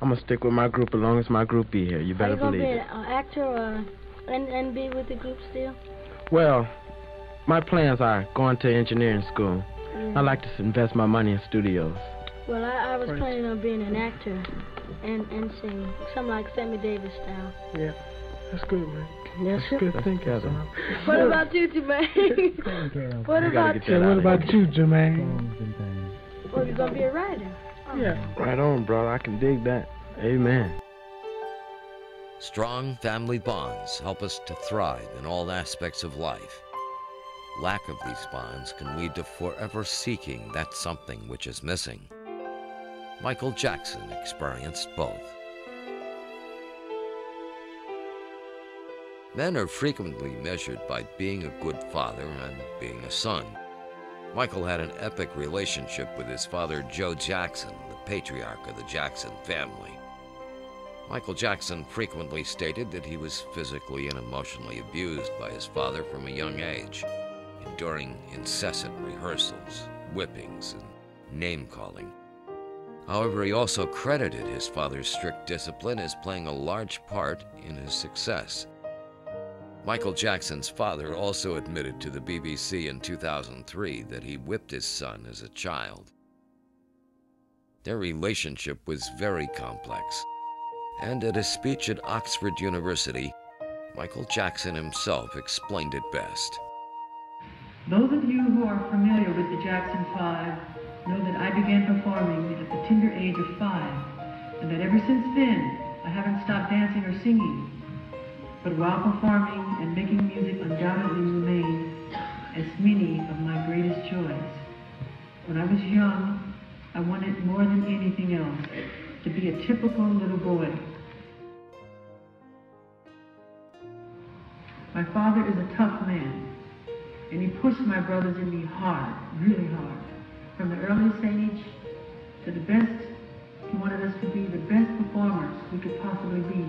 I'm gonna stick with my group as long as my group be here. You better believe it. Are you gonna be an actor and be with the group still? Well, my plans are going to engineering school. I like to invest my money in studios. Well, I was planning on being an actor and singing, something like Sammy Davis style. Yeah, that's good, man. That's good thinking. What about you, Jermaine? What about you, Jermaine? Well, you're gonna be a writer. Oh. Yeah. Right on, brother. I can dig that. Amen. Strong family bonds help us to thrive in all aspects of life. Lack of these bonds can lead to forever seeking that something which is missing. Michael Jackson experienced both. Men are frequently measured by being a good father and being a son. Michael had an epic relationship with his father, Joe Jackson, the patriarch of the Jackson family. Michael Jackson frequently stated that he was physically and emotionally abused by his father from a young age, enduring incessant rehearsals, whippings, and name-calling. However, he also credited his father's strict discipline as playing a large part in his success. Michael Jackson's father also admitted to the BBC in 2003 that he whipped his son as a child. Their relationship was very complex, and at a speech at Oxford University, Michael Jackson himself explained it best. Those of you who are familiar with the Jackson 5 know that I began performing at the tender age of 5, and that ever since then, I haven't stopped dancing or singing. But while performing and making music undoubtedly remained as many of my greatest joys. When I was young, I wanted more than anything else to be a typical little boy. My father is a tough man, and he pushed my brothers and me hard, really hard. From the earliest age to the best, he wanted us to be the best performers we could possibly be.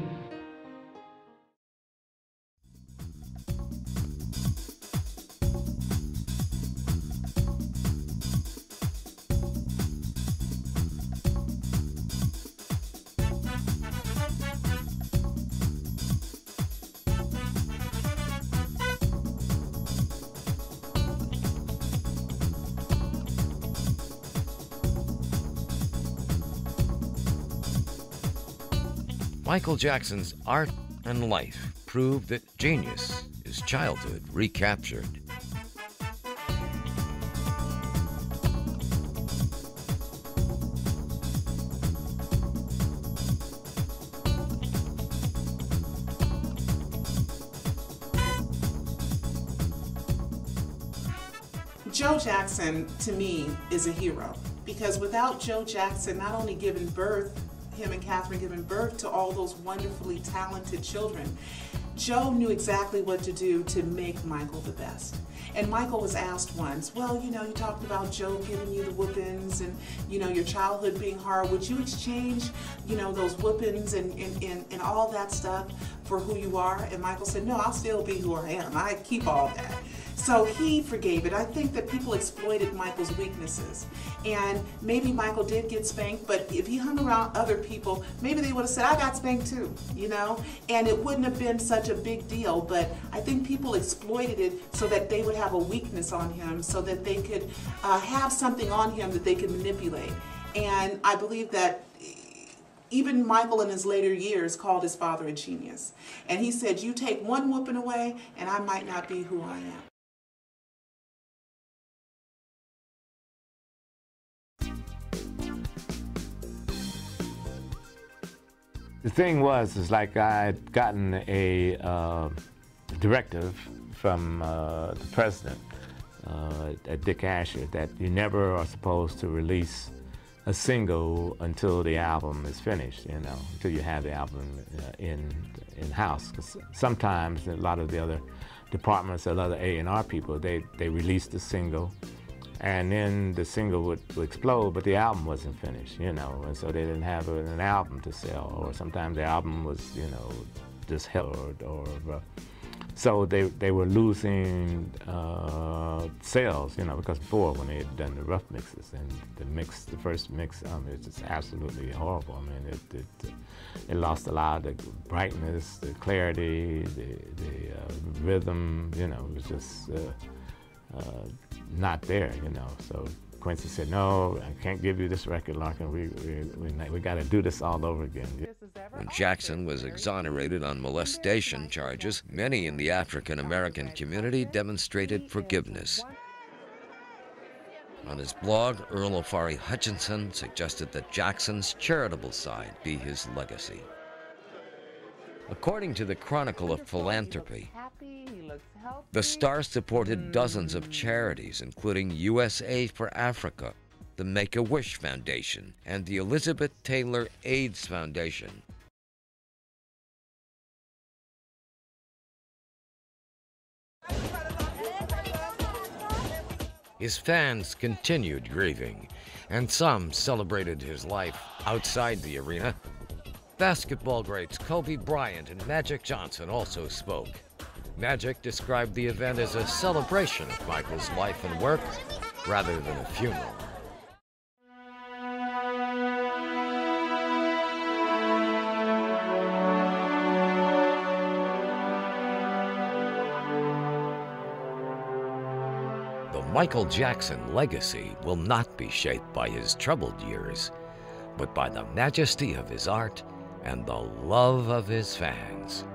Michael Jackson's art and life prove that genius is childhood recaptured. Joe Jackson, to me, is a hero, because without Joe Jackson not only giving birth, him and Catherine giving birth to all those wonderfully talented children, Joe knew exactly what to do to make Michael the best. And Michael was asked once, well, you know, you talked about Joe giving you the whoopings and, you know, your childhood being hard. Would you exchange, you know, those whoopings and all that stuff for who you are? And Michael said, no, I'll still be who I am. I keep all that. So he forgave it. I think that people exploited Michael's weaknesses. And maybe Michael did get spanked, but if he hung around other people, maybe they would have said, I got spanked too, you know? And it wouldn't have been such a big deal, but I think people exploited it so that they would have a weakness on him, so that they could have something on him that they could manipulate. And I believe that even Michael in his later years called his father a genius. And he said, you take one whooping away and I might not be who I am. The thing is like I had gotten a directive from the president at Dick Asher that you never are supposed to release a single until the album is finished, you know, until you have the album in-house. Because sometimes a lot of the other departments, a lot of A&R people, they release the single, and then the single would explode, but the album wasn't finished, you know, and so they didn't have an album to sell, or sometimes the album was, you know, just held, or So they were losing sales, you know, because before when they had done the rough mixes and the first mix, it's just absolutely horrible. I mean, it lost a lot of the brightness, the clarity, the rhythm, you know, it was just not there, you know. So Quincy said, "No, I can't give you this record, Larkin. We got to do this all over again." When Jackson was exonerated on molestation charges, many in the African American community demonstrated forgiveness. On his blog, Earl Ofari Hutchinson suggested that Jackson's charitable side be his legacy. According to the Chronicle of Philanthropy, the star supported dozens of charities, including USA for Africa, the Make-A-Wish Foundation, and the Elizabeth Taylor AIDS Foundation. His fans continued grieving, and some celebrated his life outside the arena. Basketball greats Kobe Bryant and Magic Johnson also spoke. Magic described the event as a celebration of Michael's life and work rather than a funeral. The Michael Jackson legacy will not be shaped by his troubled years, but by the majesty of his art and the love of his fans.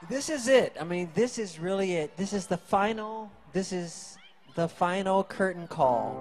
This is it. I mean, this is really it. This is the final curtain call.